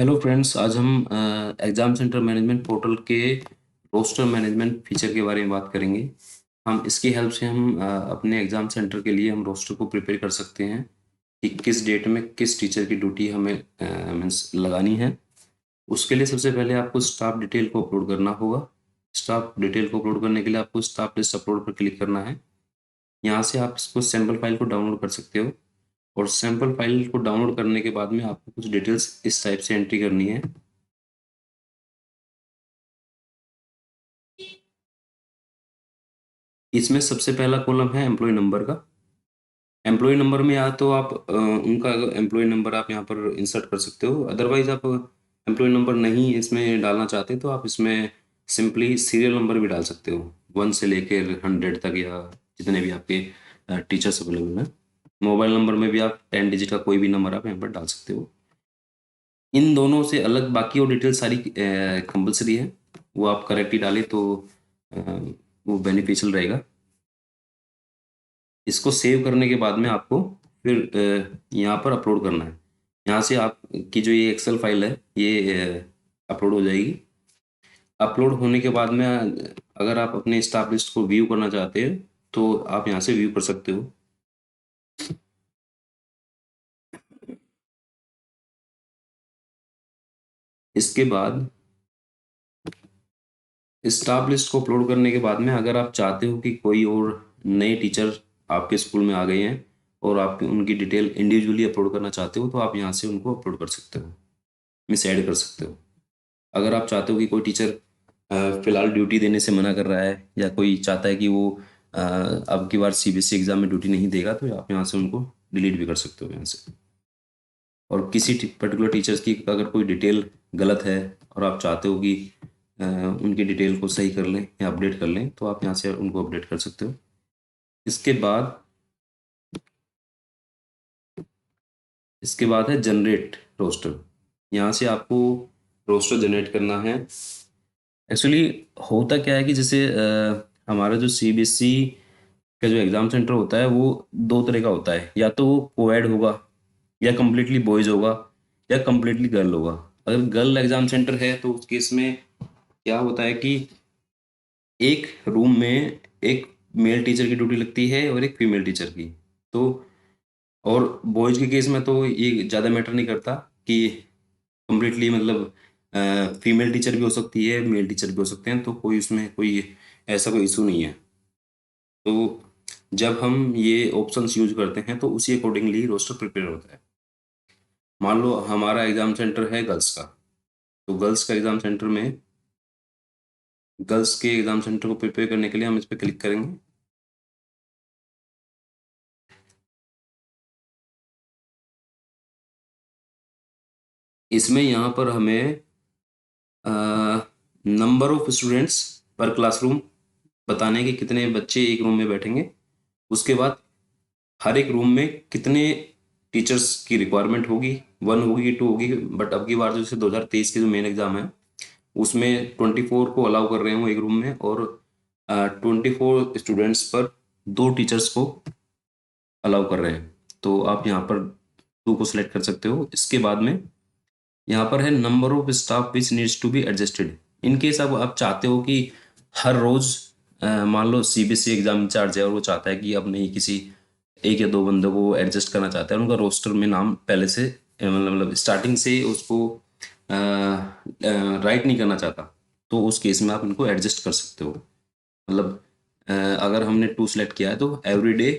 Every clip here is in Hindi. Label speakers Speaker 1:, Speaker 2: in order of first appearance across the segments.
Speaker 1: हेलो फ्रेंड्स, आज हम एग्ज़ाम सेंटर मैनेजमेंट पोर्टल के रोस्टर मैनेजमेंट फीचर के बारे में बात करेंगे। हम इसकी हेल्प से हम अपने एग्ज़ाम सेंटर के लिए हम रोस्टर को प्रिपेयर कर सकते हैं कि किस डेट में किस टीचर की ड्यूटी हमें मीन्स लगानी है। उसके लिए सबसे पहले आपको स्टाफ डिटेल को अपलोड करना होगा। स्टाफ डिटेल को अपलोड करने के लिए आपको स्टाफ लिस्ट अपलोड पर क्लिक करना है। यहाँ से आप इसको सैम्पल फाइल को डाउनलोड कर सकते हो और सैम्पल फाइल को डाउनलोड करने के बाद में आपको कुछ डिटेल्स इस टाइप से एंट्री करनी है। इसमें सबसे पहला कॉलम है एम्प्लॉय नंबर का। एम्प्लॉय नंबर में या तो आप उनका एम्प्लॉय नंबर आप यहाँ पर इंसर्ट कर सकते हो। अदरवाइज आप एम्प्लॉय नंबर नहीं इसमें डालना चाहते तो आप इसमें सिंपली सीरियल नंबर भी डाल सकते हो, 1 से लेकर 100 तक या जितने भी आपके टीचर्स अवेलेबल हैं। मोबाइल नंबर में भी आप 10 डिजिट का कोई भी नंबर आप यहाँ पर डाल सकते हो। इन दोनों से अलग बाकी और डिटेल सारी कंपलसरी है, वो आप करेक्ट ही डालें तो अ, वो बेनिफिशियल रहेगा। इसको सेव करने के बाद में आपको फिर यहाँ पर अपलोड करना है। यहाँ से आपकी जो ये एक्सेल फाइल है ये अपलोड हो जाएगी। अपलोड होने के बाद में अगर आप अपने स्टाफ लिस्ट को व्यू करना चाहते हैं तो आप यहाँ से व्यू कर सकते हो। इसके बाद स्टाफ लिस्ट को अपलोड करने के बाद में अगर आप चाहते हो कि कोई और नए टीचर आपके स्कूल में आ गए हैं और आप उनकी डिटेल इंडिविजुअली अपलोड करना चाहते हो तो आप यहाँ से उनको अपलोड कर सकते हो, मिस ऐड कर सकते हो। अगर आप चाहते हो कि कोई टीचर फिलहाल ड्यूटी देने से मना कर रहा है या कोई चाहता है कि वो अब की बार सीबीएसई एग्जाम में ड्यूटी नहीं देगा तो आप यहाँ से उनको डिलीट भी कर सकते हो यहाँ से। और किसी पर्टिकुलर टीचर्स की अगर कोई डिटेल गलत है और आप चाहते हो कि उनकी डिटेल को सही कर लें या अपडेट कर लें तो आप यहाँ से उनको अपडेट कर सकते हो। इसके बाद इसके बाद है जनरेट रोस्टर। यहाँ से आपको रोस्टर जनरेट करना है। एक्चुअली होता क्या है कि जैसे हमारा जो सीबीएसई का जो एग्ज़ाम सेंटर होता है वो दो तरह का होता है, या तो वो कोएड होगा या कम्प्लीटली बॉयज़ होगा या कम्प्लीटली गर्ल होगा। अगर गर्ल एग्ज़ाम सेंटर है तो उस केस में क्या होता है कि एक रूम में एक मेल टीचर की ड्यूटी लगती है और एक फीमेल टीचर की। तो और बॉयज़ के केस में तो ये ज़्यादा मैटर नहीं करता कि कम्प्लीटली मतलब फीमेल टीचर भी हो सकती है, मेल टीचर भी हो सकते हैं, तो कोई उसमें कोई ऐसा कोई इशू नहीं है। तो जब हम ये ऑप्शंस यूज करते हैं तो उसी अकॉर्डिंगली रोस्टर प्रिपेयर होता है। मान लो हमारा एग्जाम सेंटर है गर्ल्स का, तो गर्ल्स का एग्जाम सेंटर में गर्ल्स के एग्जाम सेंटर को प्रिपेयर करने के लिए हम इस पर क्लिक करेंगे। इसमें यहाँ पर हमें नंबर ऑफ स्टूडेंट्स पर क्लासरूम बताने कि कितने बच्चे एक रूम में बैठेंगे। उसके बाद हर एक रूम में कितने टीचर्स की रिक्वायरमेंट होगी, 1 होगी कि 2 होगी। बट अब की बार जैसे 2023 के जो मेन एग्जाम है उसमें 24 को अलाउ कर रहे हूँ एक रूम में, और 24 स्टूडेंट्स पर 2 टीचर्स को अलाउ कर रहे हैं। तो आप यहाँ पर 2 को सिलेक्ट कर सकते हो। इसके बाद में यहाँ पर है number of staff which needs to be adjusted. In case अब आप चाहते हो कि हर रोज मान लो सीबीएसई एग्जाम इंचार्ज है और वो चाहता है कि अब नहीं किसी एक या दो बंदों को एडजस्ट करना चाहता है, उनका रोस्टर में नाम पहले से मतलब स्टार्टिंग से उसको राइट नहीं करना चाहता, तो उस केस में आप इनको एडजस्ट कर सकते हो। मतलब अगर हमने 2 सेलेक्ट किया है तो एवरी डे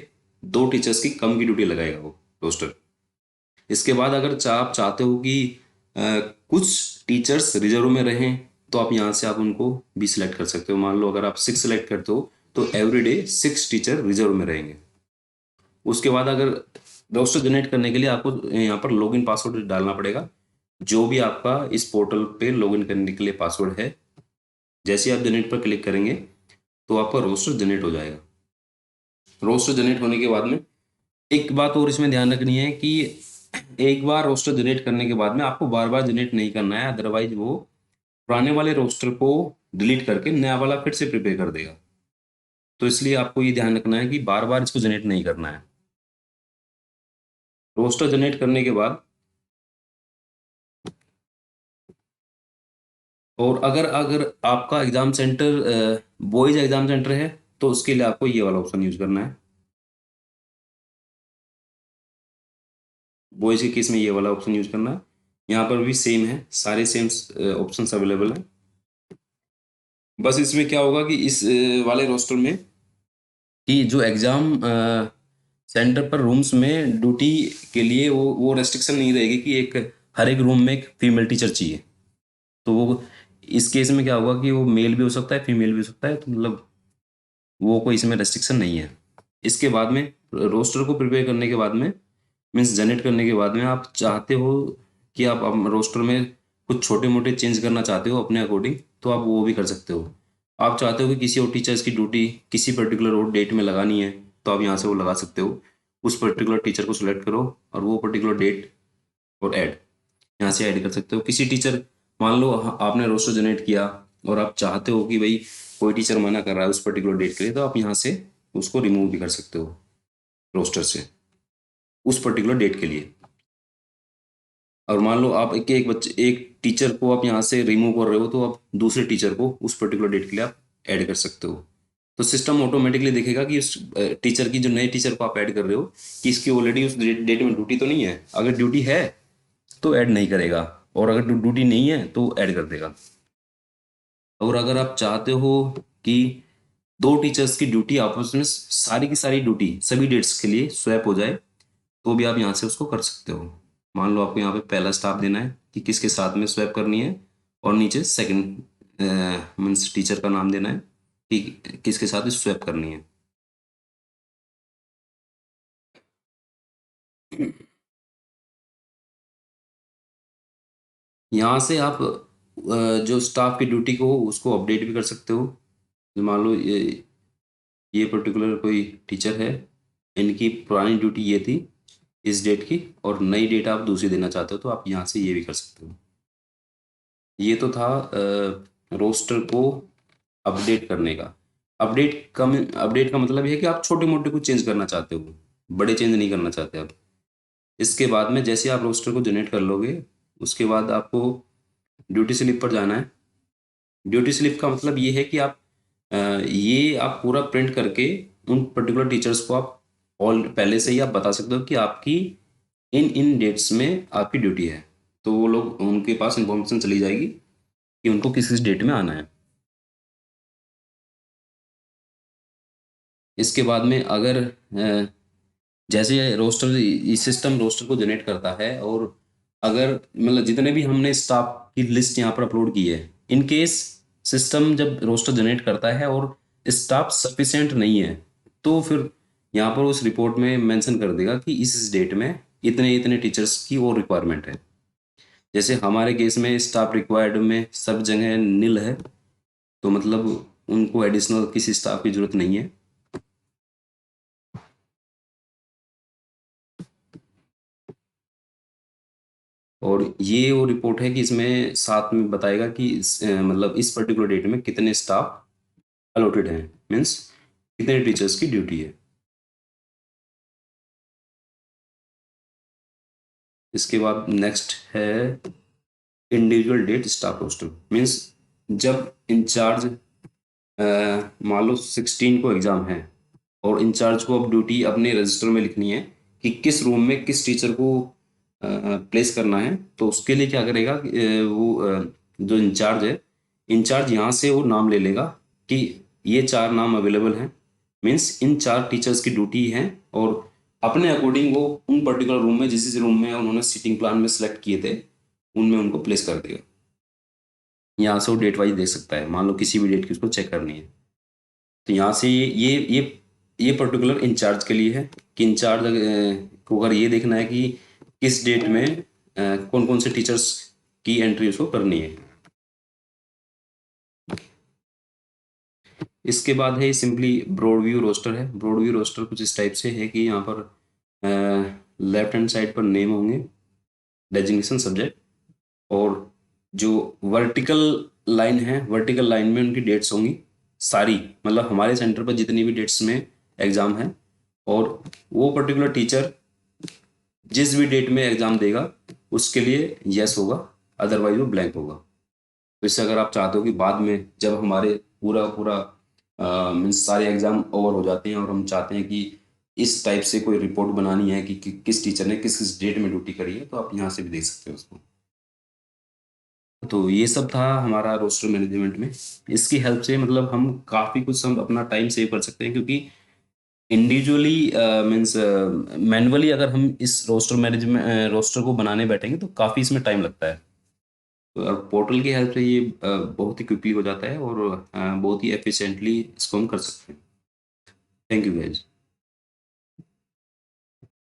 Speaker 1: 2 टीचर्स की कम की ड्यूटी लगाएगा वो रोस्टर। इसके बाद अगर आप चाहते हो कि कुछ टीचर्स रिजर्व में रहें तो आप यहाँ से आप उनको भी सिलेक्ट कर सकते हो। मान लो अगर आप 6 सेलेक्ट करते हो तो एवरी डे 6 टीचर रिजर्व में रहेंगे। उसके बाद अगर रोस्टर जनरेट करने के लिए आपको यहाँ पर लॉगिन पासवर्ड डालना पड़ेगा, जो भी आपका इस पोर्टल पे लॉगिन करने के लिए पासवर्ड है। जैसे आप जनरेट पर क्लिक करेंगे तो आपका रोस्टर जनरेट हो जाएगा। रोस्टर जनरेट होने के बाद में एक बात और इसमें ध्यान रखनी है कि एक बार रोस्टर जनरेट करने के बाद में आपको बार बार जनरेट नहीं करना है, अदरवाइज वो पुराने वाले रोस्टर को डिलीट करके नया वाला फिर से प्रिपेयर कर देगा। तो इसलिए आपको ये ध्यान रखना है कि बार बार इसको जनरेट नहीं करना है। रोस्टर जनरेट करने के बाद और अगर अगर आपका exam centre boys exam centre है तो उसके लिए आपको ये वाला ऑप्शन यूज करना है। बॉयज के केस में ये वाला ऑप्शन यूज करना है। यहाँ पर भी सेम है, सारे सेम ऑप्शंस अवेलेबल हैं। बस इसमें क्या होगा कि इस वाले रोस्टर में कि जो एग्जाम सेंटर पर रूम्स में ड्यूटी के लिए वो रेस्ट्रिक्शन नहीं रहेगी कि एक हर एक रूम में एक फीमेल टीचर चाहिए। तो वो इस केस में क्या होगा कि वो मेल भी हो सकता है, फीमेल भी हो सकता है, तो मतलब वो कोई इसमें रेस्ट्रिक्शन नहीं है। इसके बाद में रोस्टर को प्रिपेयर करने के बाद में, मीन्स जनरेट करने के बाद में, आप चाहते हो कि आप रोस्टर में कुछ छोटे मोटे चेंज करना चाहते हो अपने अकॉर्डिंग, तो आप वो भी कर सकते हो। आप चाहते हो कि किसी और टीचर्स की ड्यूटी किसी पर्टिकुलर और डेट में लगानी है, तो आप यहाँ से वो लगा सकते हो। उस पर्टिकुलर टीचर को सिलेक्ट करो और वो पर्टिकुलर डेट और ऐड यहाँ से ऐड कर सकते हो। किसी टीचर, मान लो आपने रोस्टर जनरेट किया और आप चाहते हो कि भाई कोई टीचर मना कर रहा है उस पर्टिकुलर डेट के लिए, तो आप यहाँ से उसको रिमूव भी कर सकते हो रोस्टर से उस पर्टिकुलर डेट के लिए। और मान लो आप एक टीचर को आप यहाँ से रिमूव कर रहे हो, तो आप दूसरे टीचर को उस पर्टिकुलर डेट के लिए आप ऐड कर सकते हो। तो सिस्टम ऑटोमेटिकली देखेगा कि उस टीचर की, जो नए टीचर को आप ऐड कर रहे हो, कि इसकी ऑलरेडी उस डेट में ड्यूटी तो नहीं है। अगर ड्यूटी है तो ऐड नहीं करेगा, और अगर ड्यूटी नहीं है तो ऐड कर देगा। और अगर आप चाहते हो कि दो टीचर्स की ड्यूटी आपस में, सारी की सारी ड्यूटी सभी डेट्स के लिए स्वैप हो जाए, तो भी आप यहाँ से उसको कर सकते हो। मान लो आपको यहाँ पे पहला स्टाफ देना है कि किसके साथ में स्वैप करनी है, और नीचे सेकंड मीन्स टीचर का नाम देना है कि किसके साथ स्वैप करनी है। यहाँ से आप जो स्टाफ की ड्यूटी को उसको अपडेट भी कर सकते हो। मान लो ये पर्टिकुलर कोई टीचर है, इनकी पुरानी ड्यूटी ये थी इस डेट की, और नई डेट आप दूसरी देना चाहते हो, तो आप यहाँ से ये भी कर सकते हो। ये तो था रोस्टर को अपडेट करने का। अपडेट का मतलब ये है कि आप छोटे मोटे कुछ चेंज करना चाहते हो, बड़े चेंज नहीं करना चाहते आप। इसके बाद में जैसे आप रोस्टर को जनरेट कर लोगे, उसके बाद आपको ड्यूटी स्लिप पर जाना है। ड्यूटी स्लिप का मतलब ये है कि ये आप पूरा प्रिंट करके उन पर्टिकुलर टीचर्स को आप ऑल पहले से ही आप बता सकते हो कि आपकी इन इन डेट्स में आपकी ड्यूटी है, तो वो लोग, उनके पास इंफॉर्मेशन चली जाएगी कि उनको किस किस डेट में आना है। इसके बाद में अगर जैसे रोस्टर, इस सिस्टम रोस्टर को जनरेट करता है, और अगर मतलब जितने भी हमने स्टाफ की लिस्ट यहाँ पर अपलोड की है, इन केस सिस्टम जब रोस्टर जनरेट करता है और स्टाफ सफिशिएंट नहीं है, तो फिर यहाँ पर उस रिपोर्ट में मेंशन कर देगा कि इस डेट में इतने इतने टीचर्स की और रिक्वायरमेंट है। जैसे हमारे केस में स्टाफ रिक्वायर्ड में सब जगह नील है, तो मतलब उनको एडिशनल किसी स्टाफ की जरूरत नहीं है। और ये वो रिपोर्ट है कि इसमें साथ में बताएगा कि मतलब इस पर्टिकुलर डेट में कितने स्टाफ अलॉटेड हैं, मीन्स कितने टीचर्स की ड्यूटी है। इसके बाद नेक्स्ट है individual date staff roster. Means जब इंचार्ज, मान लो 16 को एग्जाम है, और इंचार्ज को अब ड्यूटी अपने रजिस्टर में लिखनी है कि किस रूम में किस टीचर को प्लेस करना है, तो उसके लिए क्या करेगा कि, जो इंचार्ज है, इंचार्ज यहाँ से वो नाम ले लेगा कि ये चार नाम अवेलेबल हैं, मीन्स इन चार टीचर्स की ड्यूटी है, और अपने अकॉर्डिंग वो उन पर्टिकुलर रूम में, जिस जिस रूम में उन्होंने सीटिंग प्लान में सेलेक्ट किए थे, उनमें उनको प्लेस कर देगा। यहाँ से वो डेट वाइज देख सकता है, मान लो किसी भी डेट की उसको चेक करनी है, तो यहाँ से ये पर्टिकुलर इंचार्ज के लिए है कि इंचार्ज को अगर ये देखना है कि किस डेट में कौन कौन से टीचर्स की एंट्री उसको करनी है। इसके बाद है सिंपली ब्रॉड व्यू रोस्टर है। ब्रॉड व्यू रोस्टर कुछ इस टाइप से है कि यहाँ पर लेफ्ट हैंड साइड पर नेम होंगे, डेजिग्नेशन सब्जेक्ट, और जो वर्टिकल लाइन है, वर्टिकल लाइन में उनकी डेट्स होंगी सारी, मतलब हमारे सेंटर पर जितनी भी डेट्स में एग्जाम है, और वो पर्टिकुलर टीचर जिस भी डेट में एग्जाम देगा उसके लिए यस होगा, अदरवाइज वो ब्लैंक होगा। तो इससे अगर आप चाहते हो कि बाद में जब हमारे पूरा पूरा मीन्स सारे एग्जाम ओवर हो जाते हैं और हम चाहते हैं कि इस टाइप से कोई रिपोर्ट बनानी है कि किस टीचर ने किस किस डेट में ड्यूटी करी है, तो आप यहाँ से भी देख सकते हो उसको। तो ये सब था हमारा रोस्टर मैनेजमेंट में। इसकी हेल्प से मतलब हम काफ़ी कुछ हम अपना टाइम सेव कर सकते हैं, क्योंकि इंडिविजुअली मीन्स मैनुअली अगर हम इस रोस्टर को बनाने बैठेंगे तो काफ़ी इसमें टाइम लगता है। तो पोर्टल की हेल्प से ये बहुत ही क्विकली हो जाता है और बहुत ही एफिशिएंटली इसको हम कर सकते हैं। Thank you guys.